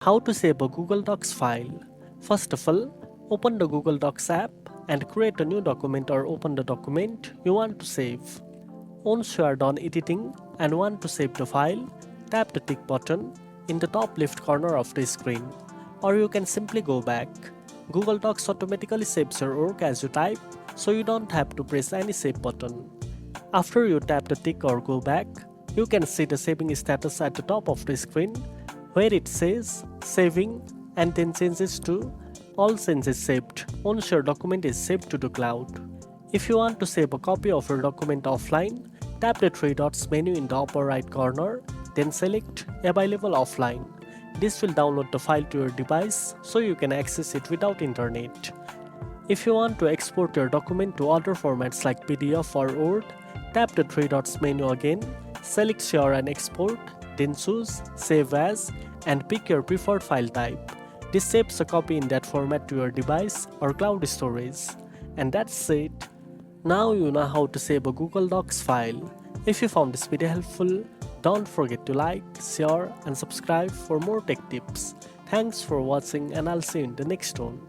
How to save a Google Docs file. First of all, open the Google Docs app and create a new document or open the document you want to save. Once you are done editing and want to save the file, tap the tick button in the top left corner of the screen. Or you can simply go back. Google Docs automatically saves your work as you type, so you don't have to press any save button. After you tap the tick or go back, you can see the saving status at the top of the screen where it says saving and then changes to all changes saved once your document is saved to the cloud. If you want to save a copy of your document offline, tap the three dots menu in the upper right corner, then select Available Offline. This will download the file to your device so you can access it without internet. If you want to export your document to other formats like PDF or Word, tap the three dots menu again, select Share and Export, then choose Save As and pick your preferred file type. This saves a copy in that format to your device or cloud storage. And that's it. Now you know how to save a Google Docs file. If you found this video helpful, don't forget to like, share and subscribe for more tech tips. Thanks for watching and I'll see you in the next one.